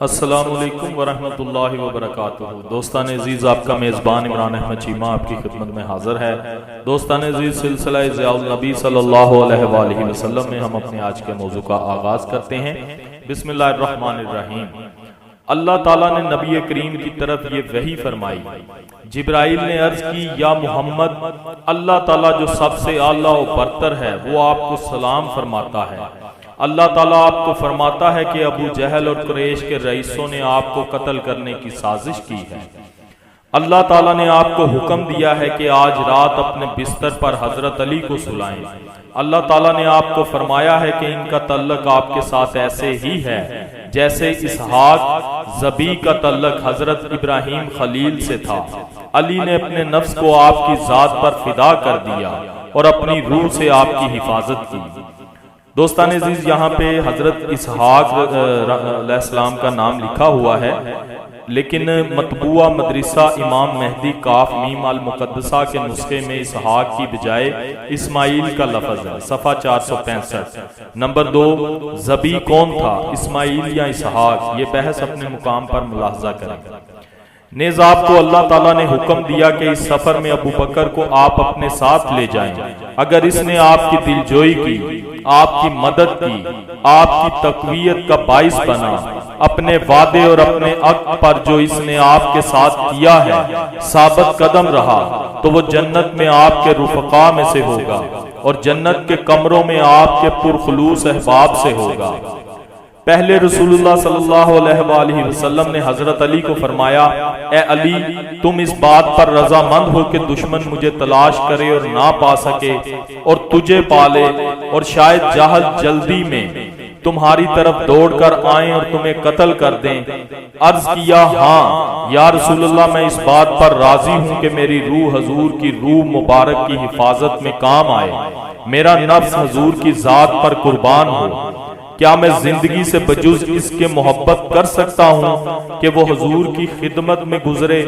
السلام علیکم ورحمۃ اللہ وبرکاتہ۔ دوستان عزیز، آپ کا میزبان عمران احمد چیمہ آپ کی خدمت میں حاضر ہے۔ دوستان عزیز، سلسلہ ضیاء النبی صلی اللہ علیہ وآلہ وسلم میں ہم اپنے آج کے موضوع کا آغاز کرتے ہیں۔ بسم اللہ الرحمن الرحیم۔ اللہ تعالیٰ نے نبی کریم کی طرف یہ وحی فرمائی۔ جبرائیل نے عرض کی، یا محمد، اللہ تعالیٰ جو سب سے اعلیٰ و برتر ہے وہ آپ کو سلام فرماتا ہے۔ اللہ تعالیٰ آپ کو فرماتا ہے کہ ابو جہل اور قریش کے رئیسوں نے آپ کو قتل کرنے کی سازش کی ہے۔ اللہ تعالیٰ نے آپ کو حکم دیا ہے کہ آج رات اپنے بستر پر حضرت علی کو سلائیں۔ اللہ تعالیٰ نے آپ کو فرمایا ہے کہ ان کا تعلق آپ کے ساتھ ایسے ہی ہے جیسے اسحاق ذبیح کا تعلق حضرت ابراہیم خلیل سے تھا۔ علی نے اپنے نفس کو آپ کی ذات پر فدا کر دیا اور اپنی روح سے آپ کی حفاظت کی۔ دوستان عزیز، یہاں پہ حضرت اسحاق علیہ السلام کا نام لکھا ہوا ہے، لیکن مطبوعہ مدرسہ امام مہدی کاف میم المقدسہ کے نسخے میں اسحاق کی بجائے اسماعیل کا لفظ ہے، صفحہ 465۔ نمبر 2، ذبیح کون تھا، اسماعیل یا اسحاق؟ یہ بحث اپنے مقام پر ملاحظہ کریں۔ نیز آپ کو اللہ تعالیٰ نے حکم دیا کہ اس سفر میں ابو بکر کو آپ اپنے ساتھ لے جائیں۔ اگر اس نے آپ کی دلجوئی کی، آپ کی مدد کی، آپ کی تقویت کا باعث بنا، اپنے وعدے اور اپنے عہد پر جو اس نے آپ کے ساتھ کیا ہے ثابت قدم رہا، تو وہ جنت میں آپ کے رفقا میں سے ہوگا اور جنت کے کمروں میں آپ کے پرخلوص احباب سے ہوگا۔ پہلے رسول اللہ صلی اللہ علیہ وآلہ وسلم نے حضرت علی کو فرمایا، اے علی، تم اس بات پر رضامند ہو کہ دشمن مجھے تلاش کرے اور نہ پا سکے اور تجھے پالے، اور شاید جاہل جلدی میں تمہاری طرف دوڑ کر آئیں اور تمہیں قتل کر دیں۔ عرض کیا، ہاں یا رسول اللہ، میں اس بات پر راضی ہوں کہ میری روح حضور کی روح مبارک کی حفاظت میں کام آئے، میرا نفس حضور کی ذات پر قربان ہو۔ کیا میں زندگی سے بجز اس کے محبت کر سکتا ہوں کہ وہ حضور کی خدمت میں گزرے،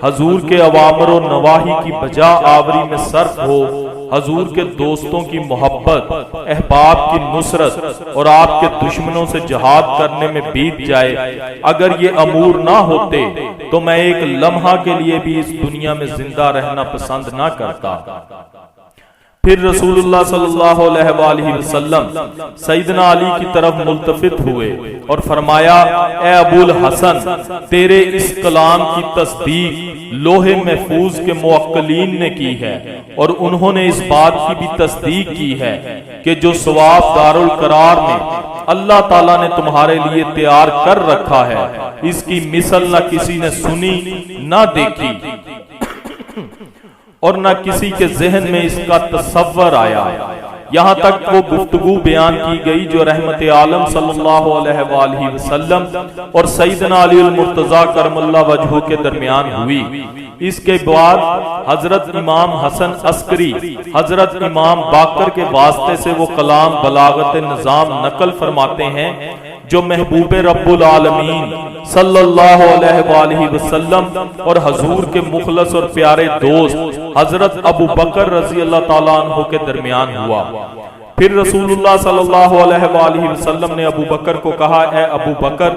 حضور کے اوامر و نواہی کی بجا آوری میں صرف ہو، حضور کے دوستوں کی محبت، احباب کی نصرت اور آپ کے دشمنوں سے جہاد کرنے میں بیت جائے؟ اگر یہ امور نہ ہوتے تو میں ایک لمحہ کے لیے بھی اس دنیا میں زندہ رہنا پسند نہ کرتا۔ پھر رسول اللہ صلی اللہ علیہ وآلہ وسلم سیدنا علی کی طرف ملتفت ہوئے اور فرمایا، اے ابو الحسن، تیرے اس کلام کی تصدیق لوح محفوظ کے موکلین نے کی ہے، اور انہوں نے اس بات کی بھی تصدیق کی ہے کہ جو ثواب دارالقرار میں اللہ تعالیٰ نے تمہارے لیے تیار کر رکھا ہے، اس کی مثل نہ کسی نے سنی نہ دیکھی اور نہ کسی کے ذہن میں اس کا تصور آیا۔ یہاں تک وہ گفتگو بیان کی گئی جو رحمت عالم صلی اللہ علیہ وآلہ وسلم اور سیدنا علی المرتضیٰ کرم اللہ وجہہ کے درمیان ہوئی۔ اس کے بعد حضرت امام حسن عسکری حضرت امام باقر کے واسطے سے وہ کلام بلاغت نظام نقل فرماتے ہیں جو محبوب رب العالمین صلی اللہ علیہ وآلہ وسلم اور حضور کے مخلص اور پیارے دوست حضرت ابو بکر رضی اللہ تعالیٰ عنہ کے درمیان ہوا۔ پھر رسول اللہ صلی اللہ علیہ وآلہ وسلم نے ابو بکر کو کہا، اے ابو بکر،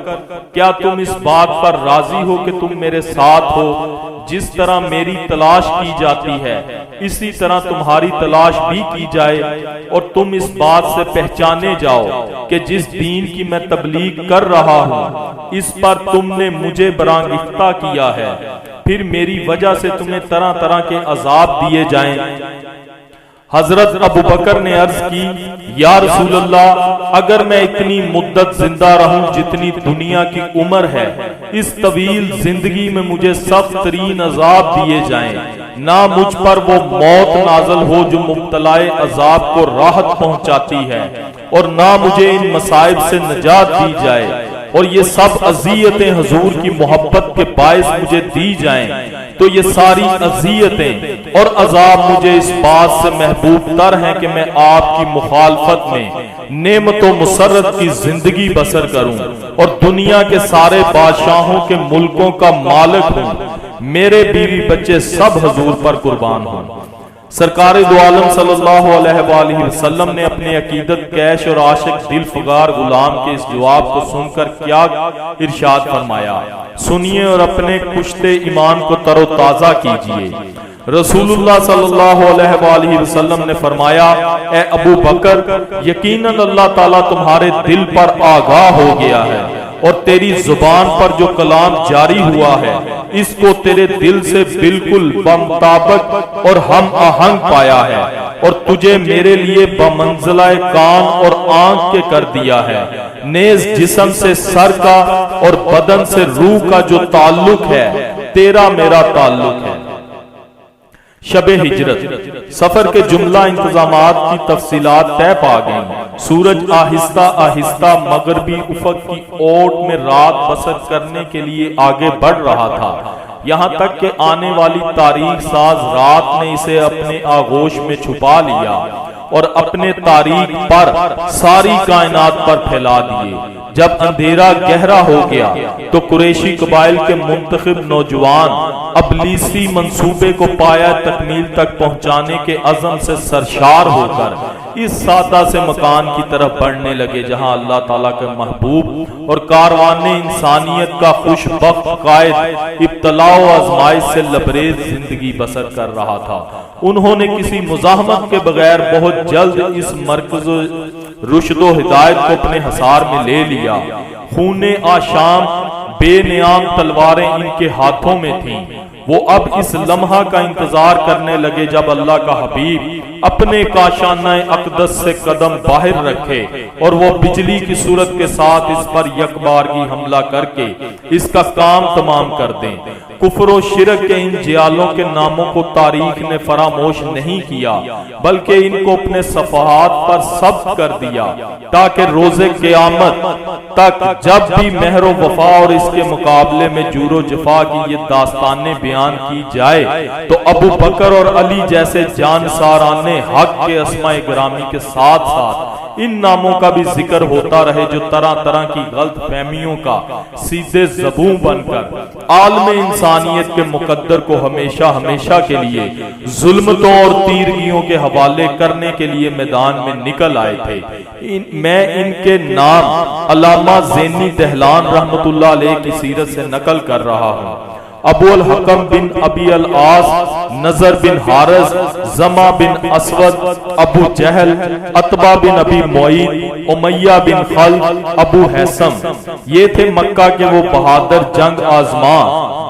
کیا تم اس بات پر راضی ہو کہ تم میرے ساتھ ہو؟ جس طرح میری تلاش کی جاتی ہے اسی طرح تمہاری تلاش بھی کی جائے، اور تم اس بات سے پہچانے جاؤ کہ جس دین کی میں تبلیغ کر رہا ہوں اس پر تم نے مجھے برانگیختہ کیا ہے، پھر میری وجہ سے تمہیں طرح طرح کے عذاب دیے جائیں۔ حضرت ابو بکر نے عرض کی، یا رسول اللہ، اگر میں اتنی مدت زندہ رہوں جتنی دنیا کی عمر ہے، اس طویل زندگی میں مجھے سخت ترین عذاب دیے جائیں، نہ مجھ پر وہ موت نازل ہو جو مبتلائے عذاب کو راحت پہنچاتی ہے، اور نہ مجھے ان مصائب سے نجات دی جائے، اور یہ سب اذیتیں حضور کی محبت کے باعث مجھے دی جائیں، تو یہ ساری اذیتیں اور عذاب مجھے اس بات سے محبوب تر ہیں کہ میں آپ کی مخالفت میں نعمت و مسرت کی زندگی بسر کروں اور دنیا کے سارے بادشاہوں کے ملکوں کا مالک ہوں، میرے بیوی بچے سب حضور پر قربان ہوں۔ سرکار دو عالم صلی اللہ علیہ وآلہ وسلم نے اپنے عقیدت کیش اور عاشق دل فگار غلام کے اس جواب کو سن کر کیا ارشاد فرمایا؟ سنیے اور اپنے کشتے ایمان کو تر و تازہ کیجئے۔ رسول اللہ صلی اللہ علیہ وآلہ وسلم نے فرمایا، اے ابو بکر، یقیناً اللہ تعالیٰ تمہارے دل پر آگاہ ہو گیا ہے اور تیری زبان پر جو کلام جاری ہوا ہے اس کو تیرے دل سے بالکل بمطابق اور ہم آہنگ پایا ہے، اور تجھے میرے لیے بمنزلہ کان اور آنکھ کے کر دیا ہے۔ نیز جسم سے سر کا اور بدن سے روح کا جو تعلق ہے تیرا میرا تعلق ہے۔ شب ہجرت، سفر کے جملہ انتظامات کی تفصیلات طے پا گئیں۔ سورج آہستہ آہستہ مغربی افق کی اوٹ میں رات بسر کرنے کے لیے آگے بڑھ رہا تھا، یہاں تک کہ آنے والی تاریخ ساز رات نے اسے اپنے آغوش میں چھپا لیا اور اپنے تاریخ پر ساری کائنات پر پھیلا دیے۔ جب اندھیرا گہرا ہو گیا تو قریشی قبائل کے منتخب نوجوان ابلیسی منصوبے کو پایا تکمیل تک پہنچانے کے عزم سے سرشار ہو کر اس سادہ سے مکان کی طرف بڑھنے لگے جہاں اللہ تعالیٰ کے محبوب اور کاروان انسانیت کا خوش بخت قائد ابتلا و آزمائش سے لبریز زندگی بسر کر رہا تھا۔ انہوں نے کسی مزاحمت کے بغیر بہت جلد اس مرکز رشد و ہدایت کو اپنے حصار میں لے لیا۔ خون آشام بے نیام تلواریں ان کے ہاتھوں میں تھیں۔ وہ اب اس لمحہ کا انتظار کرنے لگے جب اللہ کا حبیب اپنے کاشانہ اقدس سے قدم باہر رکھے اور وہ بجلی کی صورت کے ساتھ اس پر یک بارگی حملہ کر کے اس کا کام تمام کر دیں۔ کفر و شرک کے ان جیالوں کے ناموں کو تاریخ نے فراموش نہیں کیا بلکہ ان کو اپنے صفحات پر ثبت کر دیا تاکہ روز قیامت تک جب بھی مہر و وفا اور اس کے مقابلے میں جور و جفا کی یہ داستانیں بیان کی جائے تو ابو بکر اور علی جیسے جانساران حق کے اسماء گرامی کے ساتھ ساتھ ان ناموں کا بھی ذکر ہوتا رہے جو طرح طرح کی غلط فہمیوں کا سیدھے زبوں بن کر عالم انسانیت کے مقدر کو ہمیشہ ہمیشہ کے لیے ظلمتوں اور تیرگیوں کے حوالے کرنے کے لیے میدان میں نکل آئے تھے۔ میں ان کے نام علامہ زینی دہلان رحمت اللہ علیہ کی سیرت سے نقل کر رہا ہوں۔ ابو الحکم بن ابی العاص، نظر بن حارث، زما بن اسود، ابو جہل، عتبہ بن ابی معید، امیہ بن خلف، ابو حیثم، یہ تھے مکہ کے وہ بہادر جنگ آزماں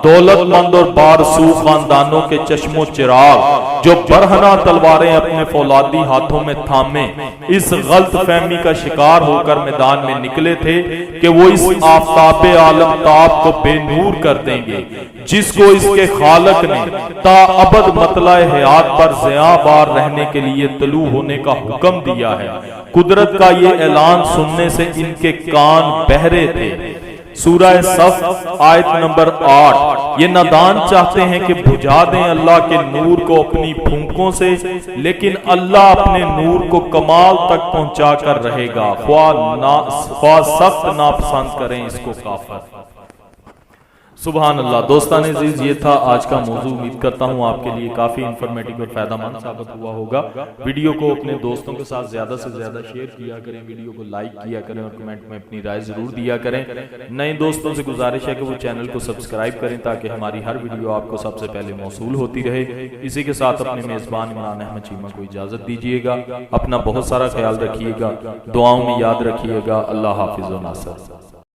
دولت مند اور بارسو خاندانوں کے چشم و چراغ جو برہنہ تلواریں اپنے فولادی ہاتھوں میں تھامے اس غلط فہمی کا شکار ہو کر میدان میں نکلے تھے کہ وہ اس آفتاب عالم تاب کو بے نور کر دیں گے جس کو اس کے خالق نے تا ابد مطلع حیات پر ضیاء بار رہنے کے لیے طلوع ہونے کا حکم دیا ہے۔ قدرت کا یہ اعلان سننے سے ان کے کان بہرے تھے۔ سورہ صف آیت نمبر 8۔ یہ نادان چاہتے ہیں کہ بجھا دیں اللہ کے نور کو اپنی پھونکوں سے، لیکن اللہ اپنے نور کو کمال تک پہنچا کر رہے گا، خواہ سخت ناپسند کریں اس کو کافر۔ سبحان اللہ۔ دوستان عزیز، یہ تھا آج کا موضوع۔ امید کرتا ہوں آپ کے لیے کافی انفارمیٹو اور فائدہ مند ثابت ہوا ہوگا۔ ویڈیو کو اپنے دوستوں کے ساتھ زیادہ سے زیادہ شیئر کیا کریں، ویڈیو کو لائک کیا کریں اور کمنٹ میں اپنی رائے ضرور دیا کریں۔ نئے دوستوں سے گزارش ہے کہ وہ چینل کو سبسکرائب کریں تاکہ ہماری ہر ویڈیو آپ کو سب سے پہلے موصول ہوتی رہے۔ اسی کے ساتھ اپنے میزبان عمران احمد چیمہ کو اجازت دیجیے گا۔ اپنا بہت سارا خیال رکھیے گا، دعاؤں میں یاد رکھیے گا۔ اللہ حافظ و ناصر۔